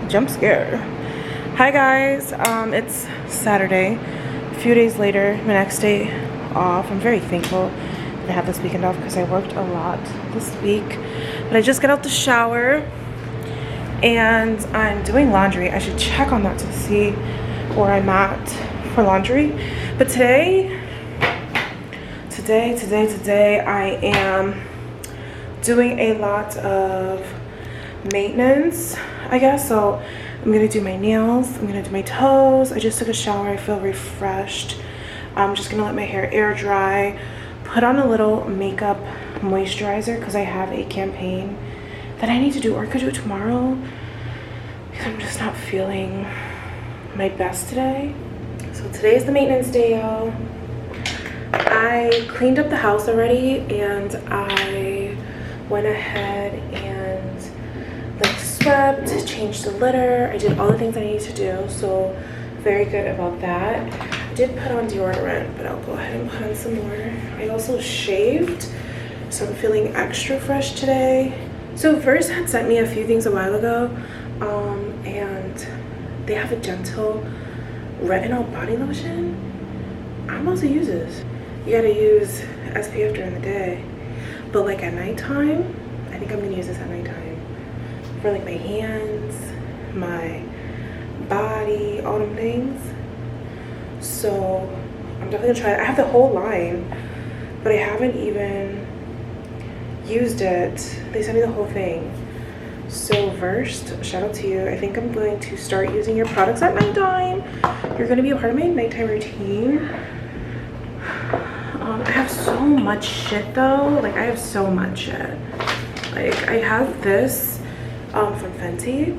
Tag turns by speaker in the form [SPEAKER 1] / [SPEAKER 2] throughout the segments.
[SPEAKER 1] Jump scare. Hi guys, it's Saturday, a few days later, my next day off. I'm very thankful that I have this weekend off because I worked a lot this week. But I just got out the shower and I'm doing laundry. I should check on that to see where I'm at for laundry. But today I am doing a lot of maintenance, I guess. So I'm gonna do my nails, I'm gonna do my toes. I just took a shower, I feel refreshed. I'm just gonna let my hair air dry, put on a little makeup moisturizer because I have a campaign that I need to do, or I could do it tomorrow because I'm just not feeling my best today. So today is the maintenance day, y'all. I cleaned up the house already and I went ahead and like swept, changed the litter. I did all the things I needed to do, so very good about that. I did put on deodorant, but I'll go ahead and put on some more. I also shaved, so I'm feeling extra fresh today. So First had sent me a few things a while ago, and they have a gentle retinol body lotion. I'm about to use this. You gotta use SPF during the day, but like at nighttime, I think I'm gonna use this at nighttime for like my hands, my body, all them things. So I'm definitely gonna try it. I have the whole line, but I haven't even used it. They sent me the whole thing. So First, shout out to you. I think I'm going to start using your products at nighttime. You're gonna be a part of my nighttime routine. I have so much shit though. Like I have so much shit. Like I have this from Fenty,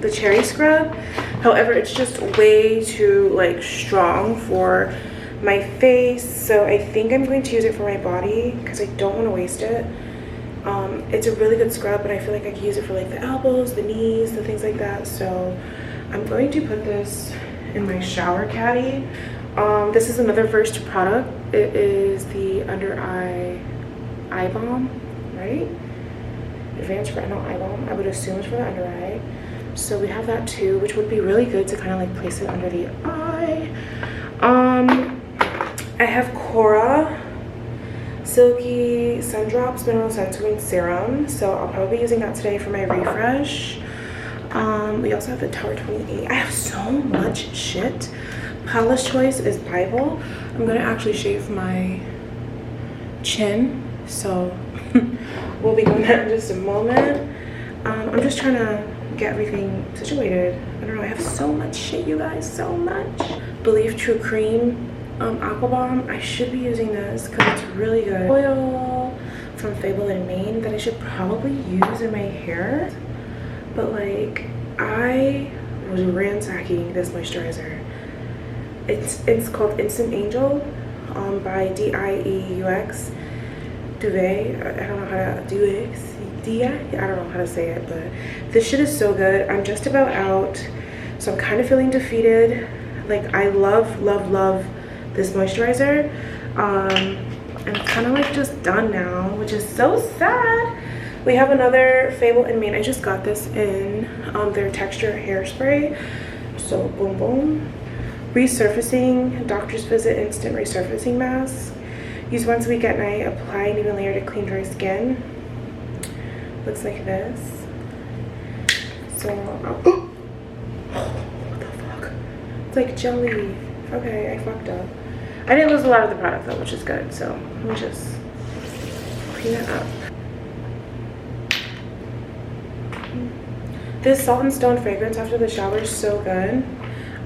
[SPEAKER 1] the cherry scrub. However, it's just way too like strong for my face. So I think I'm going to use it for my body because I don't want to waste it. It's a really good scrub, but I feel like I can use it for like the elbows, the knees, the things like that. So I'm going to put this in my shower caddy. This is another First product. It is the under eye balm, right? Advanced retinol eye balm. I would assume it's for the under eye. So we have that too, which would be really good to kind of like place it under the eye. I have Cora Silky Sun Drops Mineral Sunscreen Serum. So I'll probably be using that today for my refresh. We also have the Tower 28. I have so much shit. Polish choice is Bible. I'm gonna actually shave my chin, so we'll be doing that in just a moment. I'm just trying to get everything situated. I don't know, I have so much shit, you guys, so much. Believe True Cream Aqua Bomb. I should be using this because it's really good. Oil from Fable in Maine that I should probably use in my hair, but like I was ransacking this moisturizer. It's called Instant Angel by Dieux Duvet. I don't know how to I don't know how to say it, but this shit is so good. I'm just about out, so I'm kind of feeling defeated. Like I love this moisturizer, and it's kind of like just done now, which is so sad. We have another Fable in Maine. I just got this in their texture hairspray. So boom boom. Resurfacing Doctor's Visit Instant Resurfacing Mask. Use once a week at night. Apply an even layer to clean dry skin. Looks like this. So, what the fuck? It's like jelly. Okay, I fucked up. I didn't lose a lot of the product though, which is good. So let me just clean it up. This Salt and Stone fragrance after the shower is so good.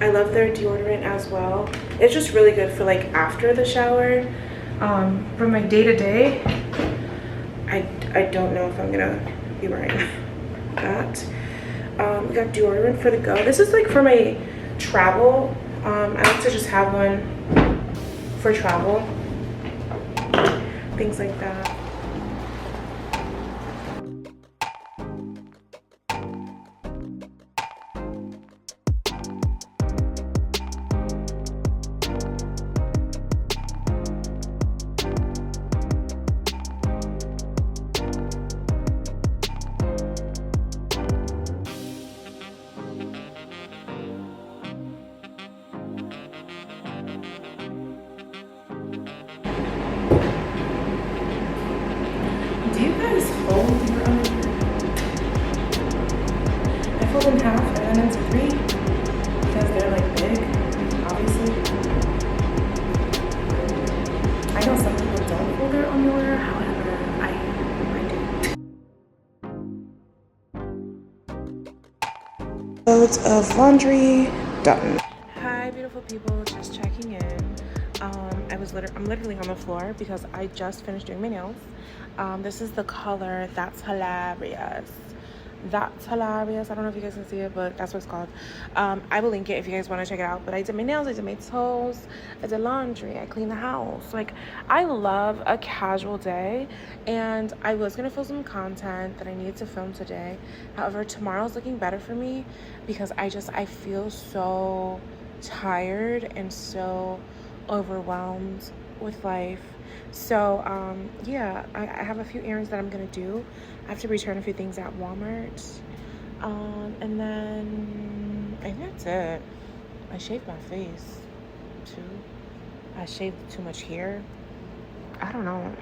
[SPEAKER 1] I love their deodorant as well. It's just really good for like after the shower. For my day-to-day, I don't know if I'm gonna be wearing that. We got deodorant for the go. This is like for my travel. I like to just have one for travel, things like that. loads of laundry done. Hi, beautiful people, just checking in. I'm literally on the floor because I just finished doing my nails. This is the color That's Hilarious. That's Hilarious. I don't know if you guys can see it, but that's what it's called. I will link it if you guys want to check it out. But I did my nails, I did my toes, I did laundry, I cleaned the house. Like, I love a casual day, and I was gonna film some content that I needed to film today. However, tomorrow's looking better for me because I feel so tired and so overwhelmed with life. So yeah, I have a few errands that I'm gonna do. I have to return a few things at Walmart, and then I think that's it. I shaved my face too. I shaved too much hair. I don't know.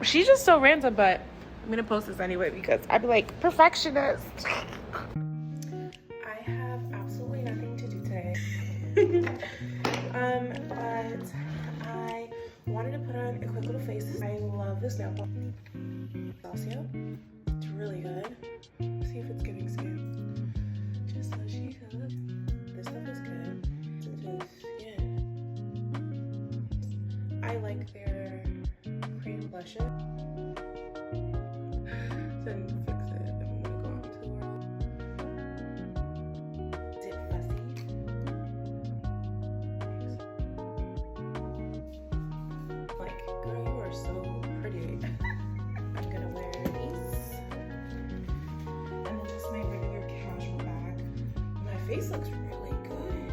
[SPEAKER 1] She's just so random, but I'm gonna post this anyway because I'd be like, perfectionist. I have absolutely nothing to do today. But I wanted to put on a quick little face. I love this nail polish. It's really good. Let's see if it's giving skin. Just so she could. This stuff is good. To the skin. I like their cream blushes. Then fix it if I'm gonna go out into the world. Is it fussy? Like, girl, you are so pretty. I'm gonna wear these. And then just my regular casual bag. My face looks really good.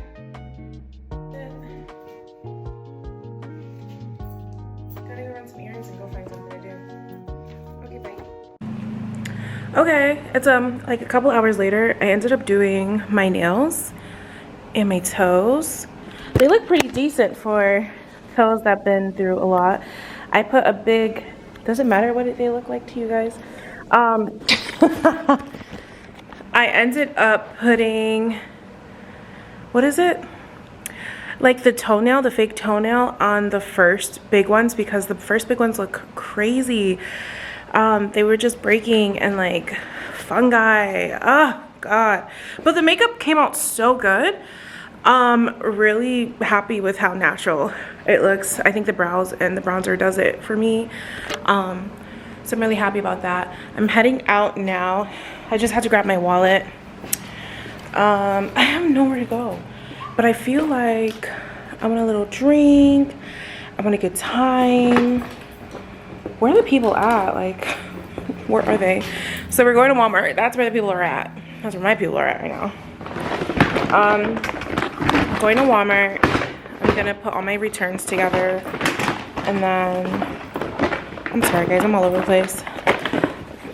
[SPEAKER 1] Gotta go run some errands and go find something to do. Okay, bye. Okay, it's like a couple hours later. I ended up doing my nails and my toes. They look pretty decent for toes that've been through a lot. I put a big, doesn't matter what they look like to you guys. I ended up putting, what is it? Like the toenail, the fake toenail on the first big ones because the first big ones look crazy. They were just breaking and like fungi. Oh God. But the makeup came out so good. Really happy with how natural it looks. I think the brows and the bronzer does it for me. So I'm really happy about that. I'm heading out now. I just had to grab my wallet. I have nowhere to go, but I feel like I want a little drink. I want a good time. Where are the people at? Like, where are they? So we're going to Walmart. That's where the people are at. That's where my people are at right now. Going to Walmart. I'm gonna put all my returns together, and then I'm sorry guys, I'm all over the place.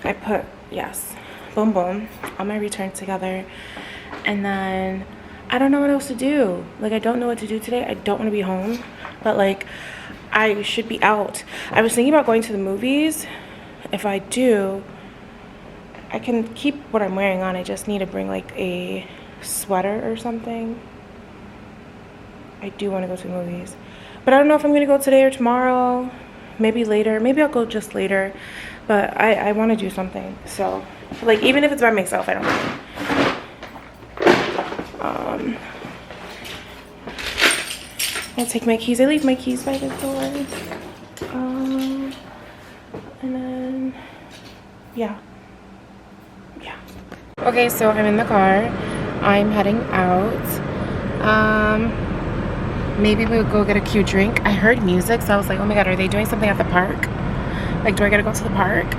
[SPEAKER 1] I put, yes, boom boom, all my returns together, and then I don't know what else to do. Like, I don't know what to do today. I don't want to be home, but like I should be out. I was thinking about going to the movies. If I do, I can keep what I'm wearing on. I just need to bring like a sweater or something. I do want to go to the movies, but I don't know if I'm gonna go today or tomorrow. Maybe later. Maybe I'll go just later, but I want to do something. So like, even if it's by myself, I don't know. I'll take my keys. I leave my keys by the door. And then yeah. Okay, so I'm in the car. I'm heading out. Maybe we'll go get a cute drink. I heard music, so I was like, oh my God, are they doing something at the park? Like, do I gotta go to the park?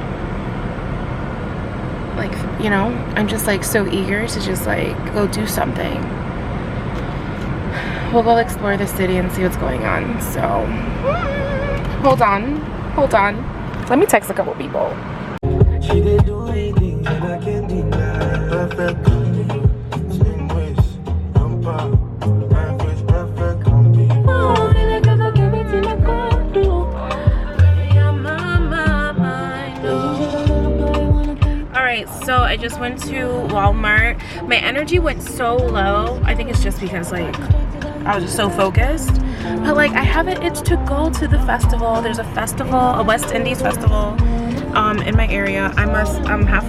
[SPEAKER 1] Like, you know, I'm just like so eager to just like go do something. We'll go explore the city and see what's going on. So, hold on. Let me text a couple people. She did do anything that I can't deny. Perfect. So I just went to Walmart. My energy went so low. I think it's just because like I was just so focused. But like I have an itch to go to the festival. There's a festival, a West Indies festival in my area. I'm half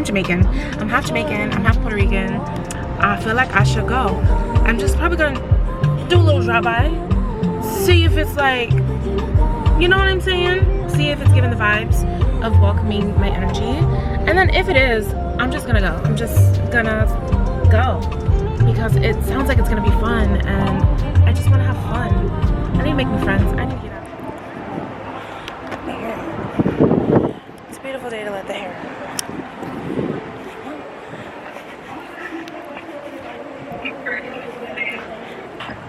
[SPEAKER 1] Jamaican. I'm half Jamaican. I'm half Puerto Rican. I feel like I should go. I'm just probably gonna do a little drive by, see if it's like, you know what I'm saying? See if it's giving the vibes of welcoming my energy. And then if it is, I'm just gonna go. I'm just gonna go because it sounds like it's gonna be fun and I just wanna have fun. I need to make new friends. I need to get out. It's a beautiful day to let the hair out.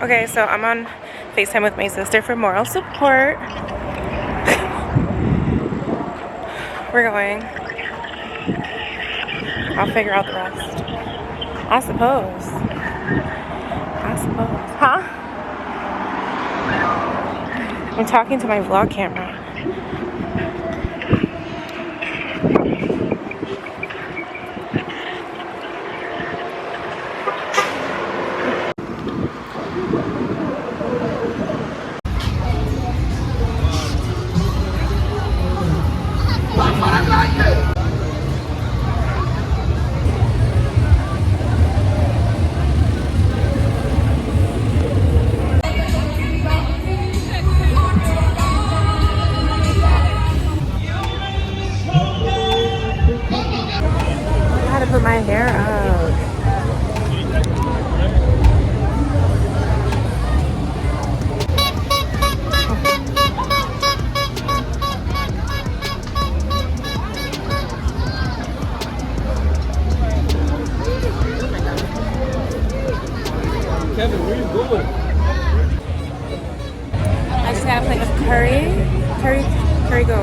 [SPEAKER 1] Okay, so I'm on FaceTime with my sister for moral support. We're going. I'll figure out the rest. I suppose. Huh? I'm talking to my vlog camera. Put my hair up.
[SPEAKER 2] Kevin, where you going?
[SPEAKER 1] I just got a plate of curry go.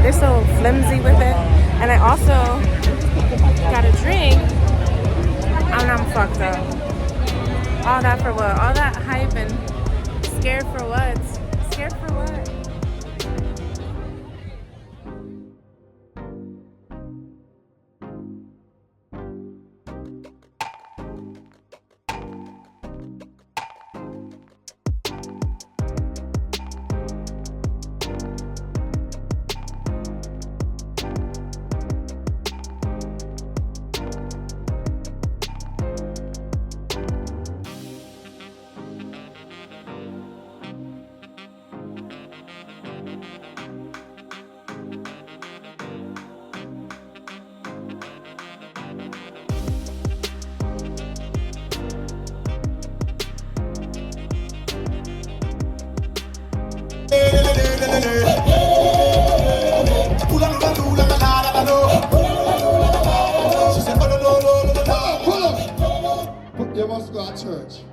[SPEAKER 1] They're so flimsy with it. And I also got a drink. And I'm fucked up. All that for what? All that hype and scared for what? Scared for what?
[SPEAKER 2] You must go to church.